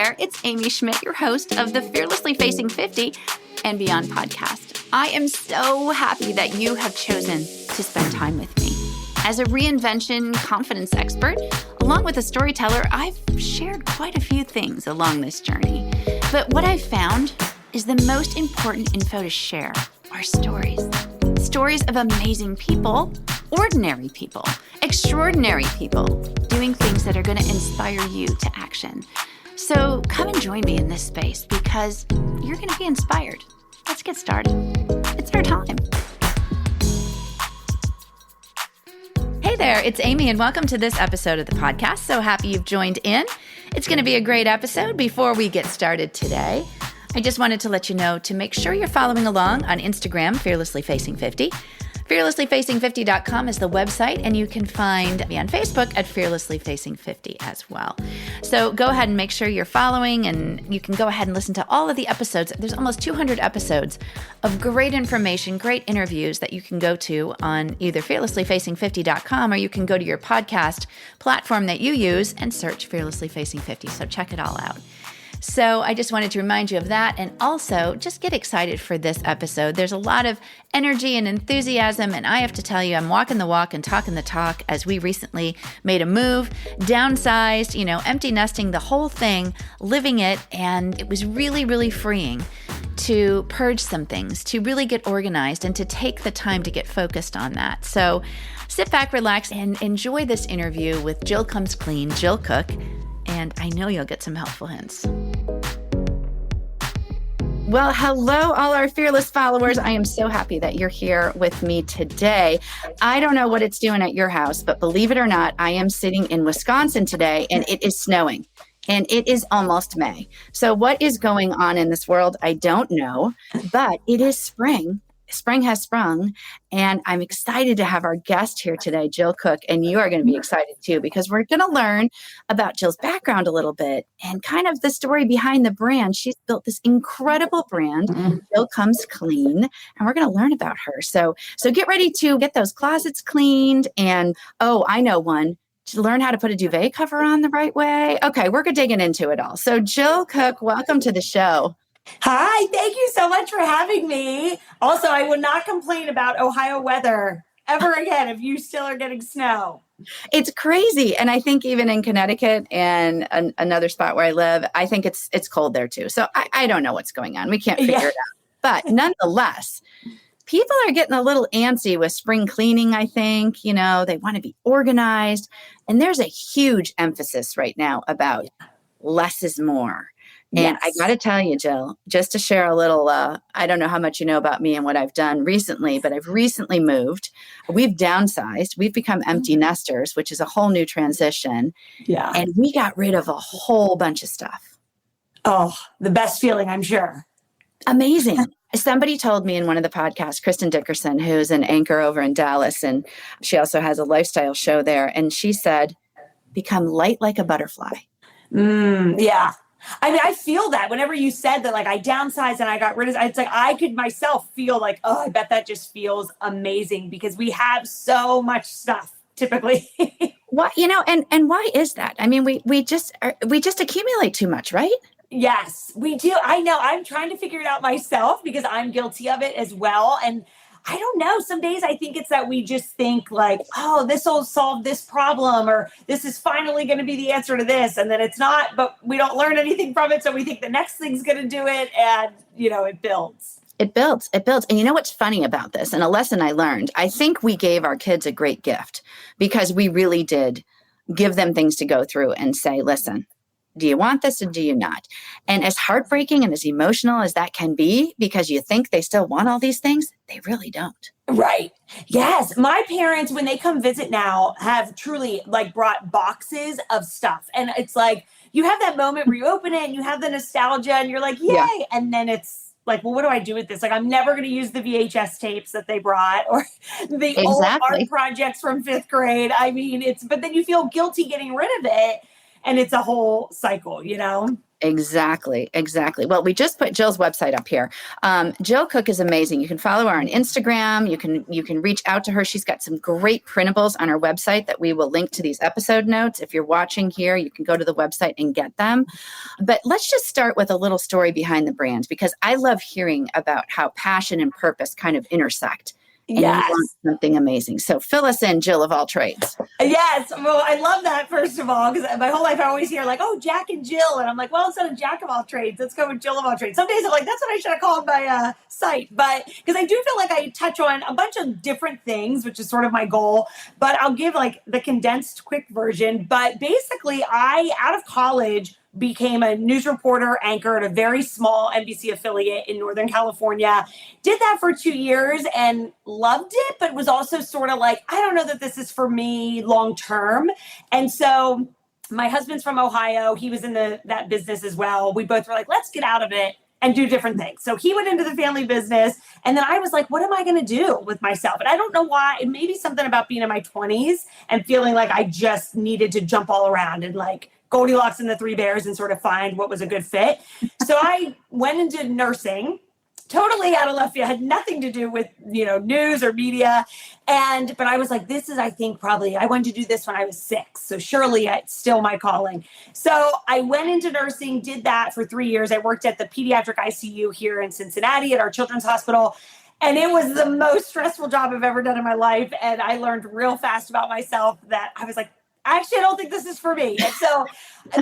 there, it's Amy Schmidt, your host of the Fearlessly Facing 50 and Beyond podcast. I am so happy that you have chosen to spend time with me. As a reinvention confidence expert, along with a storyteller, I've shared quite a few things along this journey. But what I've found is the most important info to share are stories. Stories of amazing people, ordinary people, extraordinary people, doing things that are going to inspire you to action. So come and join me in this space because you're going to be inspired. Let's get started. It's our time. Hey there, it's Amy, and welcome to this episode of the podcast. So happy you've joined in. It's going to be a great episode. Before we get started today, I just wanted to let you know to make sure you're following along on Instagram, Fearlessly Facing 50. FearlesslyFacing50.com is the website, and you can find me on Facebook at Fearlessly Facing 50 as well. So go ahead and make sure you're following, and you can go ahead and listen to all of the episodes. There's almost 200 episodes of great information, great interviews that you can go to on either FearlesslyFacing50.com, or you can go to your podcast platform that you use and search Fearlessly Facing 50. So check it all out. So I just wanted to remind you of that, and also just get excited for this episode. There's a lot of energy and enthusiasm, and I have to tell you, I'm walking the walk and talking the talk as we recently made a move, downsized, empty nesting, the whole thing, living it, and it was really, really freeing to purge some things, to really get organized, and to take the time to get focused on that. So sit back, relax, and enjoy this interview with Jill Comes Clean, Jill Cook, and I know you'll get some helpful hints. Well, hello, all our fearless followers. I am so happy that you're here with me today. I don't know what it's doing at your house, but believe it or not, I am sitting in Wisconsin today, and it is snowing, and it is almost May. So what is going on in this world? I don't know, but it is spring. Spring has sprung, and I'm excited to have our guest here today, Jill Cook, and you are going to be excited too, because we're going to learn about Jill's background a little bit and kind of the story behind the brand. She's built this incredible brand, Jill Comes Clean, and we're going to learn about her. So get ready to get those closets cleaned, and I know one. To learn how to put a duvet cover on the right way. Okay, we're digging into it all. So Jill Cook, welcome to the show. Hi, thank you so much for having me. Also, I would not complain about Ohio weather ever again if you still are getting snow. It's crazy. And I think even in Connecticut and another spot where I live, I think it's cold there too. So I don't know what's going on. We can't figure it out. But nonetheless, people are getting a little antsy with spring cleaning, I think. They want to be organized. And there's a huge emphasis right now about less is more. And I got to tell you, Jill, just to share a little, I don't know how much you know about me and what I've done recently, but I've recently moved. We've downsized. We've become empty nesters, which is a whole new transition. Yeah. And we got rid of a whole bunch of stuff. Oh, the best feeling, I'm sure. Amazing. Somebody told me in one of the podcasts, Kristen Dickerson, who's an anchor over in Dallas, and she also has a lifestyle show there. And she said, become light like a butterfly. Yeah. I mean, I feel that whenever you said that, I downsized and I got rid of it, it's like I could myself feel like, I bet that just feels amazing because we have so much stuff typically. What, and why is that? I mean, we just accumulate too much, right? Yes, we do. I know. I'm trying to figure it out myself because I'm guilty of it as well. And I don't know. Some days I think it's that we just think this will solve this problem, or this is finally going to be the answer to this. And then it's not, but we don't learn anything from it. So we think the next thing's going to do it. And, it builds. It builds. And you know what's funny about this? And a lesson I learned, I think we gave our kids a great gift because we really did give them things to go through and say, listen, do you want this or do you not? And as heartbreaking and as emotional as that can be, because you think they still want all these things, they really don't. Right. Yes. My parents, when they come visit now, have truly brought boxes of stuff. And it's you have that moment where you open it and you have the nostalgia and you're like, yay. Yeah. And then it's well, what do I do with this? I'm never going to use the VHS tapes that they brought or the old art projects from 5th grade. I mean, but then you feel guilty getting rid of it. And it's a whole cycle, Exactly. Well, we just put Jill's website up here. Jill Cook is amazing. You can follow her on Instagram. You can reach out to her. She's got some great printables on her website that we will link to these episode notes. If you're watching here, you can go to the website and get them. But let's just start with a little story behind the brand, because I love hearing about how passion and purpose kind of intersect. And Yes. you want something amazing. So fill us in, Jill of all trades. Yes. Well, I love that, first of all, because my whole life I always hear like, oh, Jack and Jill. And I'm like, well, instead of Jack of all trades, let's go with Jill of all trades. Some days I'm like, that's what I should have called my site. But because I do feel like I touch on a bunch of different things, which is sort of my goal. But I'll give like the condensed quick version. But basically, out of college, became a news reporter anchor at a very small NBC affiliate in Northern California. Did that for 2 years and loved it, but was also sort of like, I don't know that this is for me long term. And so my husband's from Ohio. He was in that business as well. We both were like, let's get out of it and do different things. So he went into the family business. And then I was like, what am I going to do with myself? And I don't know why. It may be something about being in my 20s and feeling like I just needed to jump all around and like Goldilocks and the Three Bears and sort of find what was a good fit. So I went into nursing, totally out of left field, had nothing to do with, news or media. But I was like, this is, I think probably, I wanted to do this when I was 6. So surely it's still my calling. So I went into nursing, did that for 3 years. I worked at the pediatric ICU here in Cincinnati at our children's hospital. And it was the most stressful job I've ever done in my life. And I learned real fast about myself that I was like, actually, I don't think this is for me. And so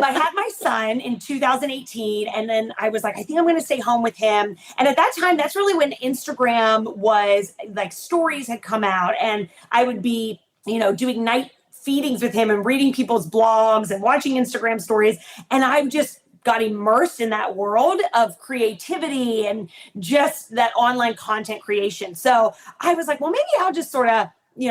I had my son in 2018. And then I was like, I think I'm going to stay home with him. And at that time, that's really when Instagram was like stories had come out. And I would be, doing night feedings with him and reading people's blogs and watching Instagram stories. And I just got immersed in that world of creativity and just that online content creation. So I was like, well, maybe I'll just sort of,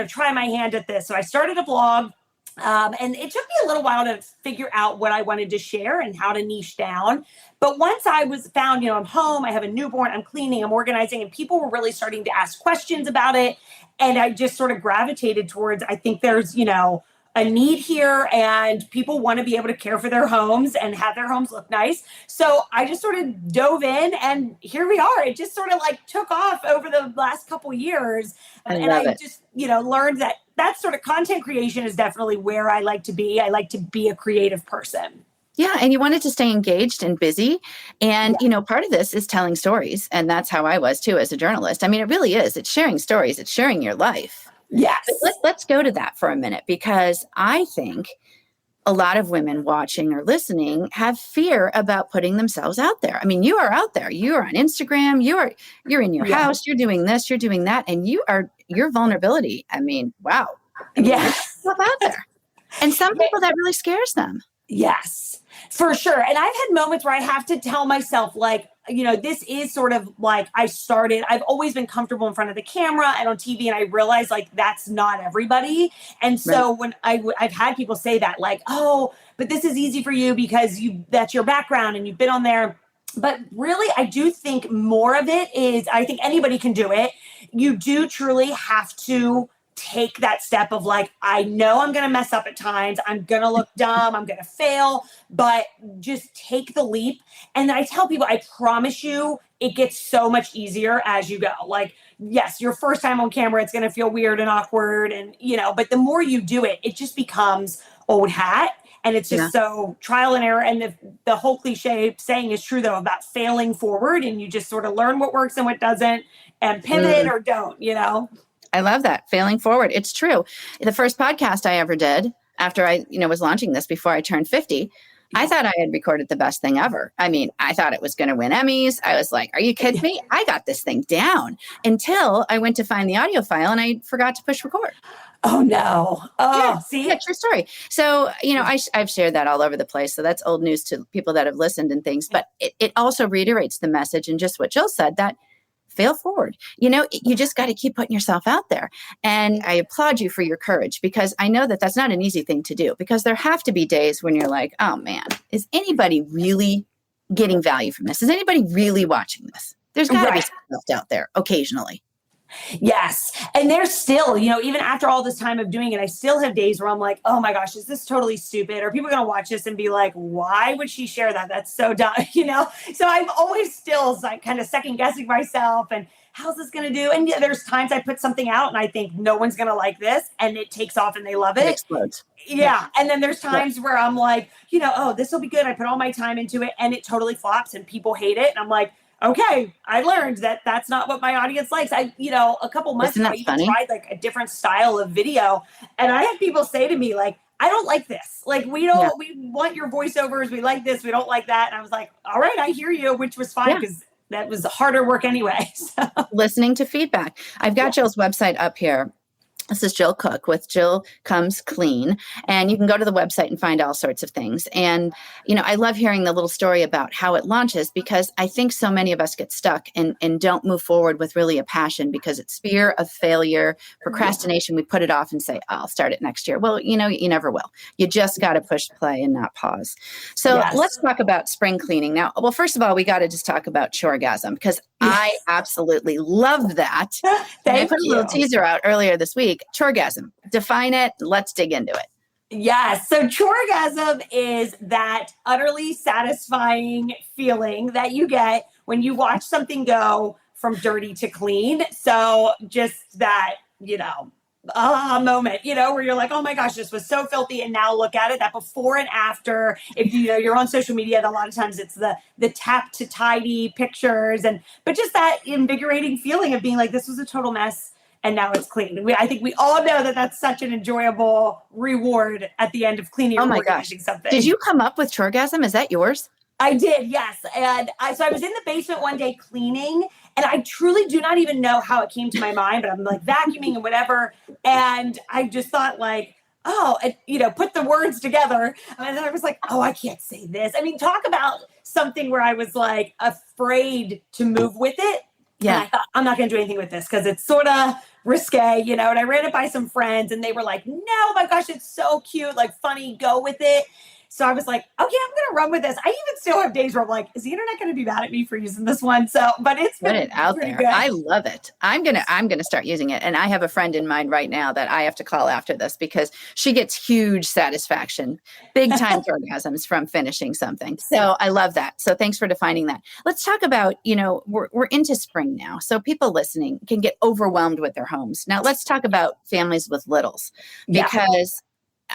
try my hand at this. So I started a blog. And it took me a little while to figure out what I wanted to share and how to niche down. But once I was found, I'm home, I have a newborn, I'm cleaning, I'm organizing, and people were really starting to ask questions about it. And I just sort of gravitated towards, I think there's, a need here and people want to be able to care for their homes and have their homes look nice. So I just sort of dove in and here we are. It just sort of like took off over the last couple years. I just, learned that sort of content creation is definitely where I like to be. I like to be a creative person. Yeah. And you wanted to stay engaged and busy. And, part of this is telling stories. And that's how I was too as a journalist. I mean, it really is. It's sharing stories. It's sharing your life. Yes. But let's go to that for a minute, because I think a lot of women watching or listening have fear about putting themselves out there. I mean, you are out there. You are on Instagram. You're in your house. You're doing this. You're doing that. And your vulnerability. I mean, wow. Yes. Stuff out there. And some people that really scares them. Yes, for sure. And I've had moments where I have to tell myself, like, this is sort of like I've always been comfortable in front of the camera and on TV. And I realized like that's not everybody. And so when I've had people say that like, oh, but this is easy for you because that's your background and you've been on there. But really, I do think more of it is, I think anybody can do it. You do truly have to take that step of like, I know I'm going to mess up at times. I'm going to look dumb. I'm going to fail, but just take the leap. And then I tell people, I promise you, it gets so much easier as you go. Like, yes, your first time on camera, it's going to feel weird and awkward. And, but the more you do it, it just becomes old hat. And it's just so trial and error. And the whole cliche saying is true, though, about failing forward. And you just sort of learn what works and what doesn't and pivot or don't, I love that. Failing forward. It's true. The first podcast I ever did after I, was launching this before I turned 50, I thought I had recorded the best thing ever. I mean, I thought it was going to win Emmys. I was like, are you kidding me? I got this thing down until I went to find the audio file and I forgot to push record. Oh, no. Oh, yeah, see? Yeah, true story. So, I've shared that all over the place. So that's old news to people that have listened and things. But it also reiterates the message and just what Jill said, that fail forward. You just got to keep putting yourself out there. And I applaud you for your courage, because I know that that's not an easy thing to do, because there have to be days when you're like, oh man, is anybody really getting value from this? Is anybody really watching this? There's got to be something else out there occasionally. Yes. And there's still, even after all this time of doing it, I still have days where I'm like, oh my gosh, is this totally stupid? Are people going to watch this and be like, why would she share that? That's so dumb, So I'm always still like kind of second guessing myself and how's this going to do? And yeah, there's times I put something out and I think no one's going to like this and it takes off and they love It it. explodes. Yeah. And then there's times where I'm like, oh, this will be good. I put all my time into it and it totally flops and people hate it. And I'm like, okay, I learned that that's not what my audience likes. A couple months ago, I even tried like a different style of video. And I had people say to me like, I don't like this. Like, we want your voiceovers. We like this. We don't like that. And I was like, all right, I hear you, which was fine because that was harder work anyway. So. Listening to feedback. I've got Jill's website up here. This is Jill Cook with Jill Comes Clean. And you can go to the website and find all sorts of things. And, I love hearing the little story about how it launches because I think so many of us get stuck and don't move forward with really a passion because it's fear of failure, procrastination. We put it off and say, I'll start it next year. Well, you never will. You just got to push play and not pause. So let's talk about spring cleaning. Now, well, first of all, we got to just talk about CHORGASM because I absolutely love that. I put a little teaser out earlier this week. CHORGASM. Define it. Let's dig into it. Yes. So CHORGASM is that utterly satisfying feeling that you get when you watch something go from dirty to clean. So just that, moment, where you're like, oh my gosh, this was so filthy. And now look at it, that before and after. If you're on social media, a lot of times it's the tap to tidy pictures but just that invigorating feeling of being like, this was a total mess. And now it's clean. I think we all know that that's such an enjoyable reward at the end of cleaning. Oh my gosh. Something. Did you come up with CHORGASM? Is that yours? I did, yes. And so I was in the basement one day cleaning and I truly do not even know how it came to my mind, but I'm like vacuuming and whatever. And I just thought like, put the words together. And then I was like, oh, I can't say this. I mean, talk about something where I was like afraid to move with it. Yeah. And I thought, I'm not going to do anything with this because it's sort of risque, and I ran it by some friends and they were like, no, my gosh, it's so cute, like funny, go with it. So I was like, okay, I'm going to run with this. I even still have days where I'm like, is the internet going to be mad at me for using this one? So, but it's been put it out there. Good. I love it. I'm going to start using it. And I have a friend in mind right now that I have to call after this because she gets huge satisfaction, big time orgasms from finishing something. So I love that. So thanks for defining that. Let's talk about, we're into spring now. So people listening can get overwhelmed with their homes. Now let's talk about families with littles because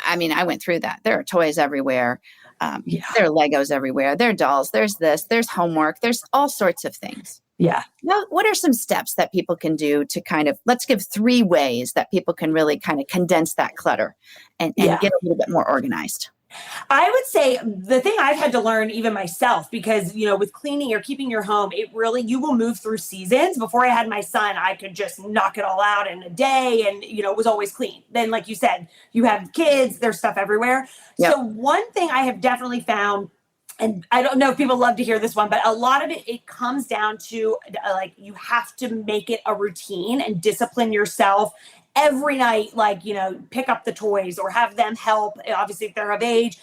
I went through that. There are toys everywhere. There are Legos everywhere. There are dolls. There's this. There's homework. There's all sorts of things. Yeah. Now, what are some steps that people can do to let's give 3 ways that people can really kind of condense that clutter and get a little bit more organized? I would say the thing I've had to learn even myself, because, with cleaning or keeping your home, you will move through seasons. Before I had my son, I could just knock it all out in a day and, it was always clean. Then, like you said, you have kids, there's stuff everywhere. Yep. So one thing I have definitely found, and I don't know if people love to hear this one, but a lot of it comes down to you have to make it a routine and discipline yourself every night, pick up the toys or have them help. Obviously, if they're of age,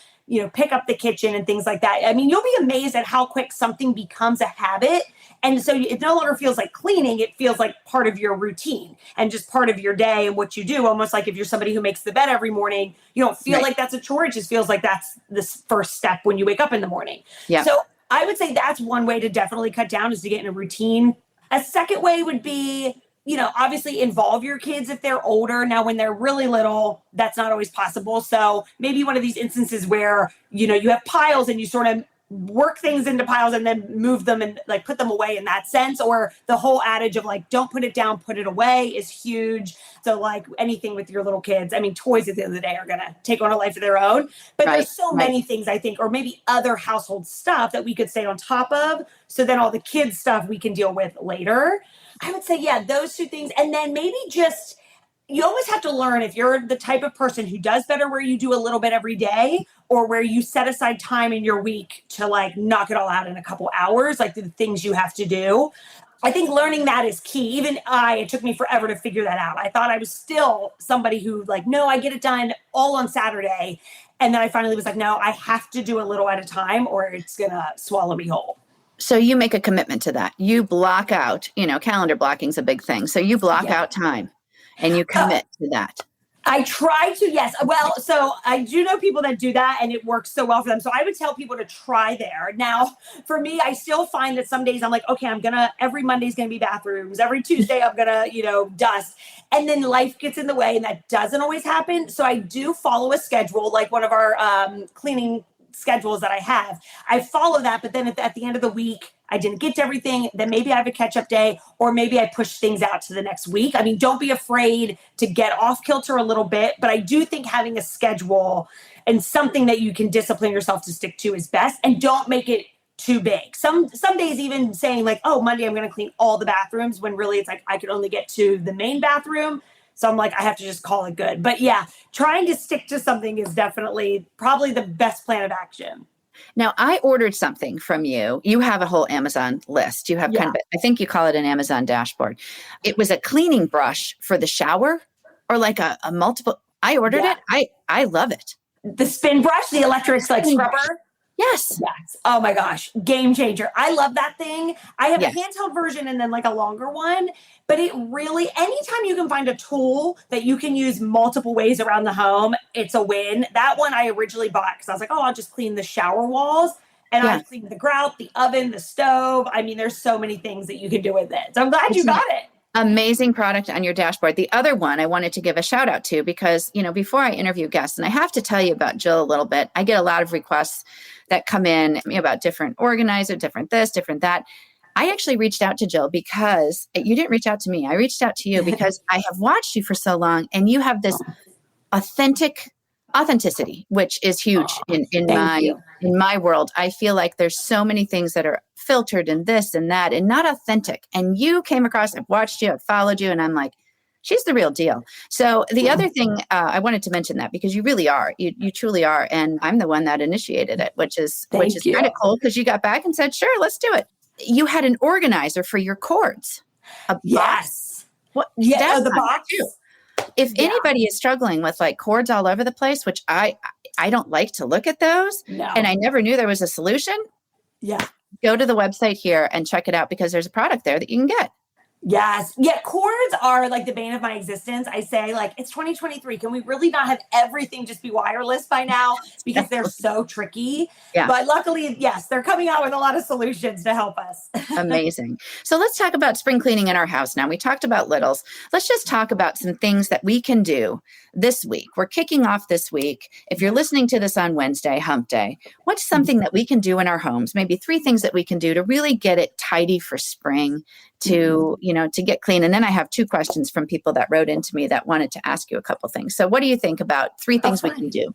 pick up the kitchen and things like that. I mean, you'll be amazed at how quick something becomes a habit. And so it no longer feels like cleaning. It feels like part of your routine and just part of your day and what you do. Almost like if you're somebody who makes the bed every morning, you don't feel like that's a chore. It just feels like that's the first step when you wake up in the morning. Yeah. So I would say that's one way to definitely cut down, is to get in a routine. A second way would be, obviously involve your kids if they're older. Now, when they're really little, that's not always possible. So maybe one of these instances where, you have piles and you sort of work things into piles and then move them and put them away in that sense. Or the whole adage of don't put it down, put it away is huge. So anything with your little kids, toys at the end of the day are going to take on a life of their own. But there's so many things, I think, or maybe other household stuff that we could stay on top of. So then all the kids stuff we can deal with later. I would say, those 2 things. And then maybe just, you always have to learn if you're the type of person who does better where you do a little bit every day, or where you set aside time in your week to knock it all out in a couple hours, the things you have to do. I think learning that is key. Even it took me forever to figure that out. I thought I was still somebody who no, I get it done all on Saturday. And then I finally was like, no, I have to do a little at a time or it's going to swallow me whole. So you make a commitment to that. You block out, calendar blocking is a big thing. So you block out time and you commit to that. I try to, yes. Well, so I do know people that do that and it works so well for them. So I would tell people to try there. Now, for me, I still find that some days I'm like, okay, every Monday's going to be bathrooms. Every Tuesday I'm going to, dust. And then life gets in the way and that doesn't always happen. So I do follow a schedule, like one of our cleaning schedules that I have. I follow that, but then at the end of the week, I didn't get to everything, then maybe I have a catch-up day, or maybe I push things out to the next week. I mean, don't be afraid to get off kilter a little bit, but I do think having a schedule and something that you can discipline yourself to stick to is best, and don't make it too big. Some days even saying like, oh, Monday I'm going to clean all the bathrooms, when really it's like I could only get to the main bathroom. So I'm like, I have to just call it good. But yeah, trying to stick to something is definitely probably the best plan of action. Now, I ordered something from you. You have a whole Amazon list. You have I think you call it an Amazon dashboard. It was a cleaning brush for the shower, or like a multiple. I ordered it. I love it. The spin brush, the electric scrubber. Yes. Oh my gosh. Game changer. I love that thing. I have a handheld version and then like a longer one, but it really, anytime you can find a tool that you can use multiple ways around the home, it's a win. That one I originally bought because I was like, oh, I'll just clean the shower walls. And I cleaned the grout, the oven, the stove. I mean, there's so many things that you can do with it. So I'm glad you got it. Amazing product on your dashboard. The other one I wanted to give a shout out to, because, before I interview guests, and I have to tell you about Jill a little bit, I get a lot of requests that come in about different organizer, different this, different that. I actually reached out to Jill because you didn't reach out to me. I reached out to you because I have watched you for so long and you have this authenticity, which is huge in my world. I feel like there's so many things that are filtered and this and that and not authentic. And you came across, I've watched you, I've followed you, and I'm like, she's the real deal. So the other thing, I wanted to mention that because you really are, you truly are. And I'm the one that initiated it, which is kind of cool because you got back and said, sure, let's do it. You had an organizer for your cords. Yes. What? Yeah, the box. Too. If anybody is struggling with like cords all over the place, which I don't like to look at those, and I never knew there was a solution. Yeah. Go to the website here and check it out because there's a product there that you can get. Yes. Yeah. Cords are like the bane of my existence. I say like, it's 2023. Can we really not have everything just be wireless by now? Because they're so tricky. Yeah. But luckily, yes, they're coming out with a lot of solutions to help us. Amazing. So let's talk about spring cleaning in our house now. We talked about littles. Let's just talk about some things that we can do this week. We're kicking off this week. If you're listening to this on Wednesday, hump day, what's something that we can do in our homes? Maybe 3 things that we can do to really get it tidy for spring, to get clean. And then I have 2 questions from people that wrote into me that wanted to ask you a couple things. So what do you think about 3 things we can do?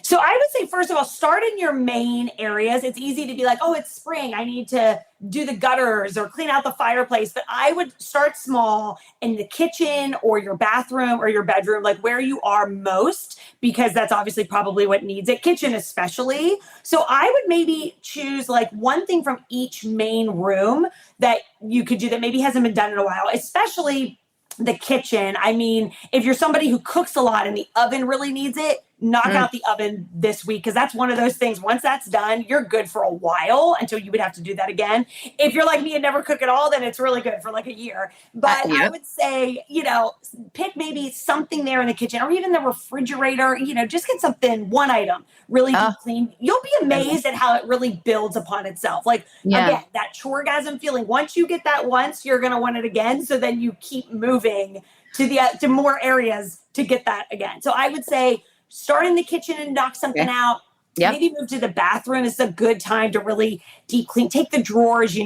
So I would say, first of all, start in your main areas. It's easy to be like, oh, it's spring, I need to do the gutters or clean out the fireplace. But I would start small in the kitchen or your bathroom or your bedroom, like where you are most, because that's obviously probably what needs it. Kitchen especially. So I would maybe choose like one thing from each main room that you could do that maybe hasn't been done in a while, especially the kitchen. I mean, if you're somebody who cooks a lot and the oven really needs it, knock out the oven this week, because that's one of those things. Once that's done, you're good for a while until you would have to do that again. If you're like me and never cook at all, then it's really good for like a year. But I would say, pick maybe something there in the kitchen or even the refrigerator, just get something, one item, really deep clean. You'll be amazed at how it really builds upon itself. Like, again, that CHORGASM feeling. Once you get that once, you're going to want it again. So then you keep moving to more areas to get that again. So I would say, start in the kitchen and knock something out. Yep. Maybe move to the bathroom. It's a good time to really deep clean. Take the drawers,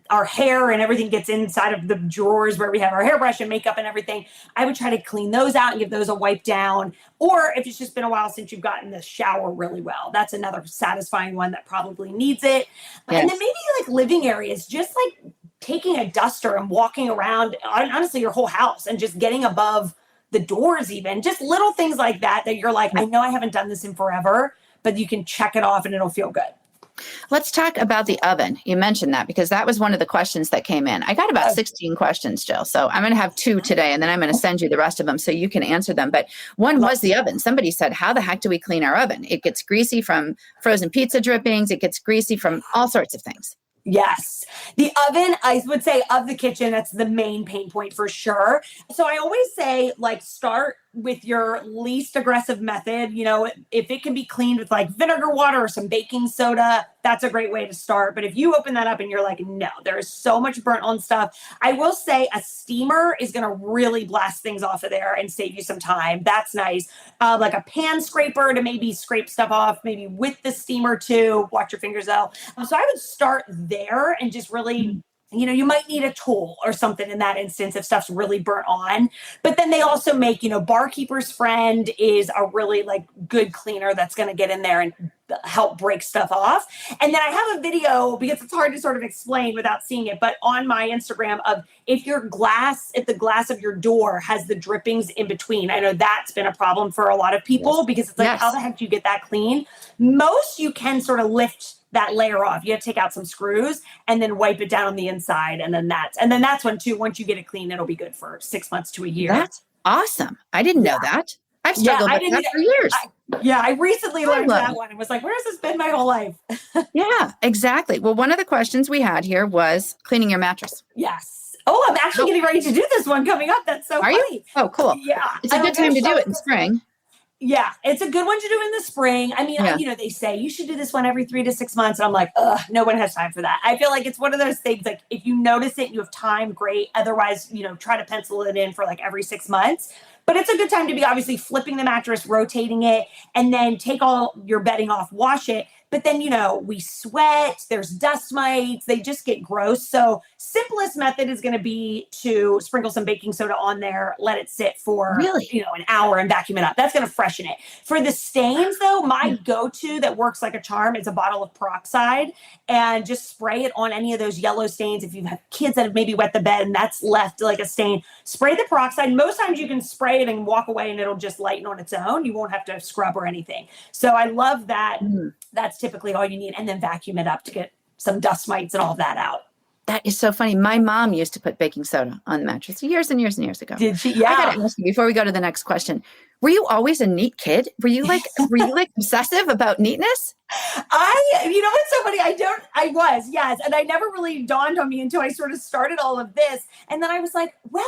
our hair and everything gets inside of the drawers where we have our hairbrush and makeup and everything. I would try to clean those out and give those a wipe down. Or if it's just been a while since you've gotten the shower really well, that's another satisfying one that probably needs it. Yes. And then maybe like living areas, just like taking a duster and walking around, honestly, your whole house and just getting above the doors, even just little things like that you're like, I know I haven't done this in forever, but you can check it off and it'll feel good. Let's talk about the oven. You mentioned that because that was one of the questions that came in. I got about 16 questions, Jill. So I'm going to have 2 today and then I'm going to send you the rest of them so you can answer them. But one was the oven. Somebody said, how the heck do we clean our oven? It gets greasy from frozen pizza drippings. It gets greasy from all sorts of things. Yes. The oven, I would say, of the kitchen, that's the main pain point for sure. So I always say, like, start with your least aggressive method. If it can be cleaned with like vinegar water or some baking soda, that's a great way to start. But if you open that up and you're like, no, there is so much burnt on stuff, I will say a steamer is going to really blast things off of there and save you some time. That's nice. Like a pan scraper to maybe scrape stuff off, maybe with the steamer too. Watch your fingers though. So I would start there and just really, you might need a tool or something in that instance if stuff's really burnt on. But then they also make, Barkeeper's Friend is a really like good cleaner that's going to get in there and help break stuff off. And then I have a video, because it's hard to sort of explain without seeing it, but on my Instagram, of if the glass of your door has the drippings in between. I know that's been a problem for a lot of people, because it's like, how the heck do you get that clean? Most you can sort of lift that layer off. You have to take out some screws and then wipe it down on the inside. And then that's when too, once you get it clean, it'll be good for 6 months to a year. That's awesome. I didn't know that. I've struggled with that for years. I recently learned that one and was like, where has this been my whole life? Yeah, exactly. Well, one of the questions we had here was cleaning your mattress. Yes. Oh, I'm actually getting ready to do this one coming up. That's so funny. You? Oh, cool. Yeah. It's a good time to do it in spring. Yeah, it's a good one to do in the spring. I mean, they say you should do this one every 3 to 6 months. And I'm like, no one has time for that. I feel like it's one of those things, like if you notice it, you have time, great. Otherwise, try to pencil it in for like every 6 months. But it's a good time to be obviously flipping the mattress, rotating it, and then take all your bedding off, wash it. But then, we sweat, there's dust mites, they just get gross. So simplest method is going to be to sprinkle some baking soda on there, let it sit for, an hour and vacuum it up. That's going to freshen it. For the stains though, my go-to that works like a charm is a bottle of peroxide, and just spray it on any of those yellow stains. If you have kids that have maybe wet the bed and that's left like a stain, spray the peroxide. Most times you can spray it and walk away and it'll just lighten on its own. You won't have to scrub or anything. So I love that. That's typically all you need, and then vacuum it up to get some dust mites and all of that out. That is so funny. My mom used to put baking soda on the mattress years and years and years ago. Did she? Yeah. I gotta ask you before we go to the next question. Were you always a neat kid? Were you like obsessive about neatness? What's so funny? I was, yes. And I never really dawned on me until I sort of started all of this. And then I was like, well,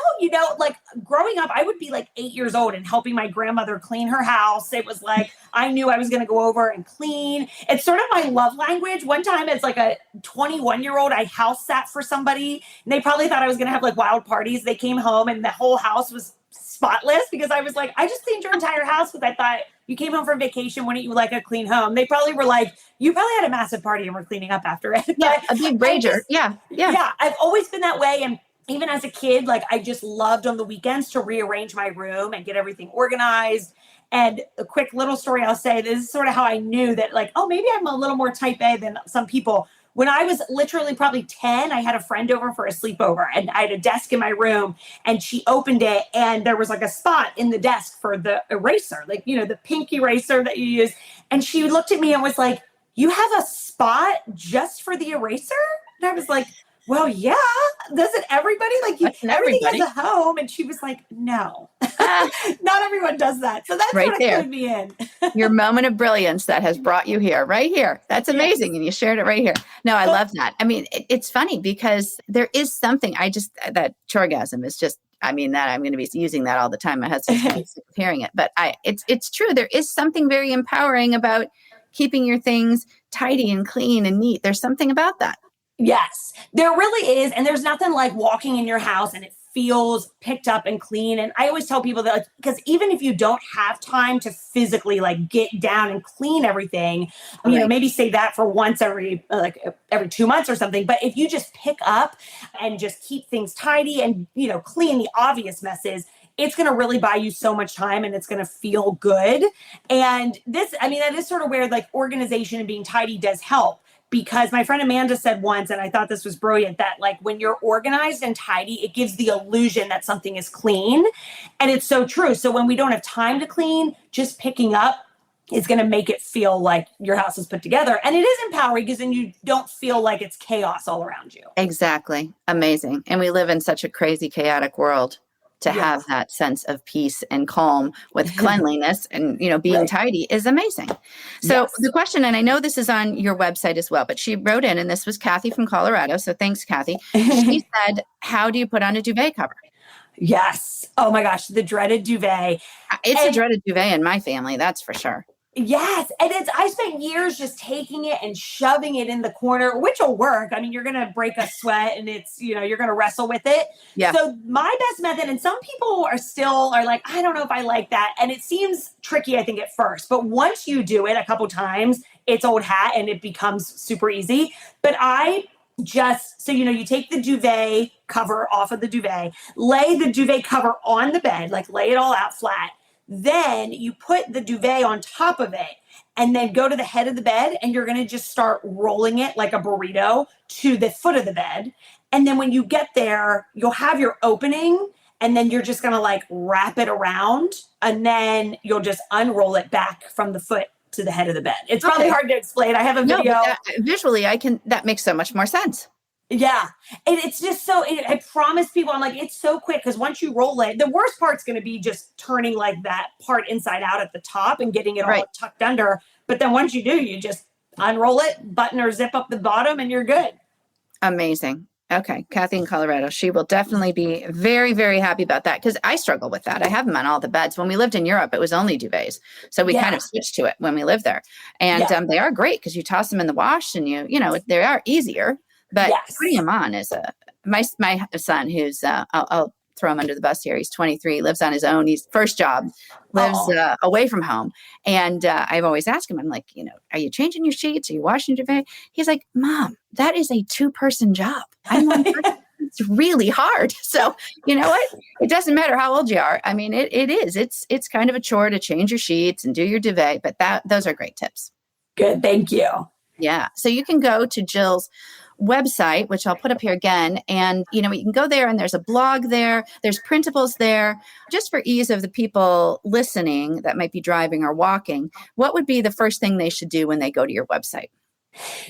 like growing up, I would be like 8 years old and helping my grandmother clean her house. It was like, I knew I was going to go over and clean. It's sort of my love language. One time as like a 21-year-old, I house sat for somebody, and they probably thought I was going to have like wild parties. They came home and the whole house was spotless, because I was like, I just cleaned your entire house because I thought you came home from vacation. Wouldn't you like a clean home? They probably were like, you probably had a massive party and we're cleaning up after it. Yeah, a big rager. Yeah. I've always been that way. And even as a kid, like I just loved on the weekends to rearrange my room and get everything organized. And a quick little story I'll say, this is sort of how I knew that, like, oh, maybe I'm a little more type A than some people. When I was literally probably 10, I had a friend over for a sleepover, and I had a desk in my room, and she opened it, and there was like a spot in the desk for the eraser, like, the pink eraser that you use. And she looked at me and was like, you have a spot just for the eraser? And I was like, well, yeah, doesn't everybody? Like, everything has a home. And she was like, no, not everyone does that. So that's right what there. Clued me in. Your moment of brilliance that has brought you here, right here. That's amazing. Yes. And you shared it right here. No, I love that. I mean, it's funny because there is something, that CHORGASM is just, that I'm going to be using that all the time. My husband's hearing it, but it's true. There is something very empowering about keeping your things tidy and clean and neat. There's something about that. Yes, there really is. And there's nothing like walking in your house and it feels picked up and clean. And I always tell people that, because even if you don't have time to physically like get down and clean everything, maybe say that for once every 2 months or something. But if you just pick up and just keep things tidy and, clean the obvious messes, it's going to really buy you so much time, and it's going to feel good. And that is sort of where like organization and being tidy does help. Because my friend Amanda said once, and I thought this was brilliant, that like when you're organized and tidy, it gives the illusion that something is clean. And it's so true. So when we don't have time to clean, just picking up is going to make it feel like your house is put together. And it is empowering because then you don't feel like it's chaos all around you. Exactly. Amazing. And we live in such a crazy, chaotic world. to have that sense of peace and calm with cleanliness and, being tidy is amazing. So the question, and I know this is on your website as well, but she wrote in, and this was Kathy from Colorado. So thanks, Kathy. She said, how do you put on a duvet cover? Yes. Oh my gosh, the dreaded duvet. It's a dreaded duvet in my family, that's for sure. Yes. And I spent years just taking it and shoving it in the corner, which will work. I mean, you're going to break a sweat and it's, you're going to wrestle with it. Yeah. So my best method, and some people are like, I don't know if I like that. And it seems tricky, I think, at first. But once you do it a couple times, it's old hat and it becomes super easy. But you take the duvet cover off of the duvet, lay the duvet cover on the bed, like lay it all out flat. Then you put the duvet on top of it and then go to the head of the bed, and you're going to just start rolling it like a burrito to the foot of the bed. And then when you get there, you'll have your opening, and then you're just going to like wrap it around, and then you'll just unroll it back from the foot to the head of the bed. It's probably hard to explain. I have a video. No, visually, that makes so much more sense. Yeah. And it's just I promise people, I'm like, it's so quick, because once you roll it, the worst part's going to be just turning like that part inside out at the top and getting it all tucked under. But then once you do, you just unroll it, button or zip up the bottom, and you're good. Amazing. Okay. Kathy in Colorado, she will definitely be very, very happy about that, because I struggle with that. I have them on all the beds. When we lived in Europe, it was only duvets. So we kind of switched to it when we lived there. And they are great because you toss them in the wash and they are easier. But putting him on is my son, who's I'll throw him under the bus here. He's 23, lives on his own. He's first job, lives away from home. And I've always asked him, I'm like, are you changing your sheets? Are you washing your duvet? He's like, Mom, that is a 2-person job. I'm one person. It's really hard. So you know what? It doesn't matter how old you are. I mean, it is. It's kind of a chore to change your sheets and do your duvet. But those are great tips. Good. Thank you. Yeah. So you can go to Jill's website, which I'll put up here again. And, you can go there, and there's a blog there. There's printables there. Just for ease of the people listening that might be driving or walking, what would be the first thing they should do when they go to your website?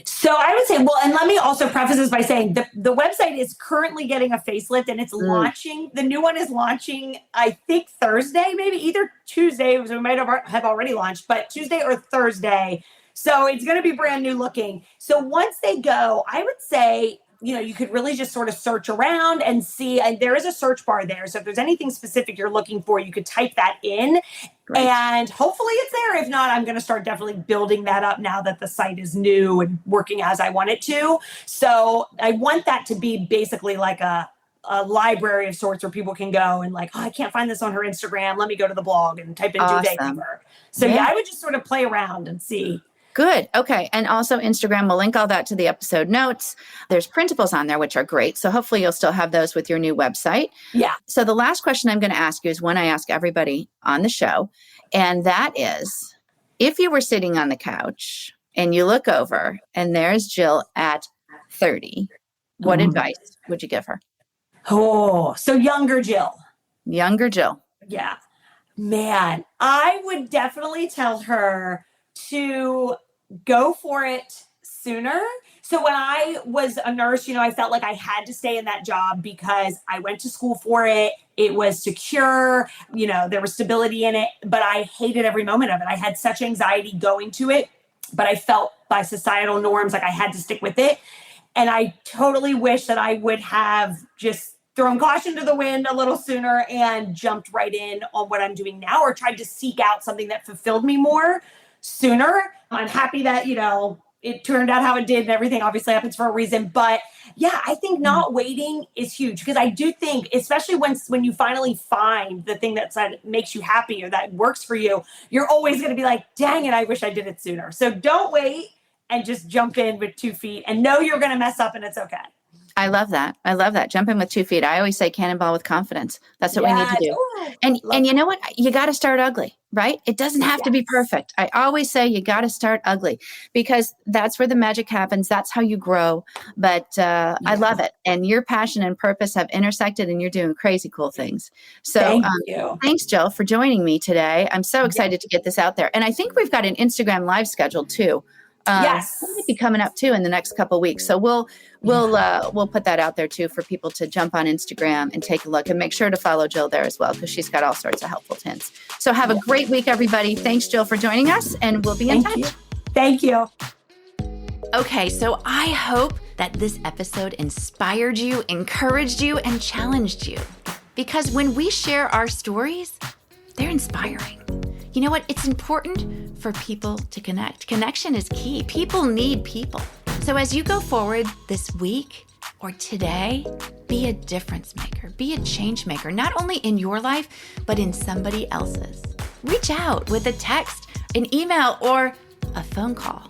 So I would say, and let me also preface this by saying the website is currently getting a facelift, and it's launching. The new one is launching, I think, Thursday, maybe either Tuesday. So we might have already launched, but Tuesday or Thursday. So it's going to be brand new looking. So once they go, I would say, you could really just sort of search around and see, and there is a search bar there. So if there's anything specific you're looking for, you could type that in. Great. And hopefully it's there. If not, I'm going to start definitely building that up now that the site is new and working as I want it to. So I want that to be basically like a library of sorts where people can go and like, I can't find this on her Instagram. Let me go to the blog and type in duvet cover. So I would just sort of play around and see. Good. Okay. And also Instagram, we'll link all that to the episode notes. There's printables on there, which are great. So hopefully you'll still have those with your new website. Yeah. So the last question I'm going to ask you is one I ask everybody on the show. And that is, if you were sitting on the couch and you look over and there's Jill at 30, what advice would you give her? Oh, so younger Jill. Younger Jill. Yeah. Man, I would definitely tell her to go for it sooner. So when I was a nurse, I felt like I had to stay in that job because I went to school for it. It was secure, there was stability in it, but I hated every moment of it. I had such anxiety going to it, but I felt by societal norms like I had to stick with it. And I totally wish that I would have just thrown caution to the wind a little sooner and jumped right in on what I'm doing now, or tried to seek out something that fulfilled me more sooner. I'm happy that, it turned out how it did, and everything obviously happens for a reason. But yeah, I think not waiting is huge, because I do think, especially when you finally find the thing that makes you happy or that works for you, you're always going to be like, dang it, I wish I did it sooner. So don't wait, and just jump in with 2 feet and know you're going to mess up, and it's okay. I love that. Jump in with 2 feet. I always say cannonball with confidence. That's what we need to do. And you know what? You got to start ugly, right? It doesn't have to be perfect. I always say you got to start ugly, because that's where the magic happens. That's how you grow. But I love it. And your passion and purpose have intersected, and you're doing crazy cool things. So thanks, Jill, for joining me today. I'm so excited to get this out there. And I think we've got an Instagram live scheduled too. Yes. That might be coming up too in the next couple of weeks. So we'll put that out there too for people to jump on Instagram and take a look, and make sure to follow Jill there as well, because she's got all sorts of helpful hints. So have a great week, everybody. Thanks, Jill, for joining us, and we'll be in touch. Thank you. Okay, so I hope that this episode inspired you, encouraged you, and challenged you. Because when we share our stories, they're inspiring. You know what? It's important for people to connect. Connection is key. People need people. So as you go forward this week or today, be a difference maker, be a change maker, not only in your life, but in somebody else's. Reach out with a text, an email, or a phone call.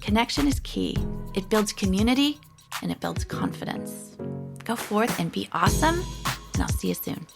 Connection is key. It builds community and it builds confidence. Go forth and be awesome, and I'll see you soon.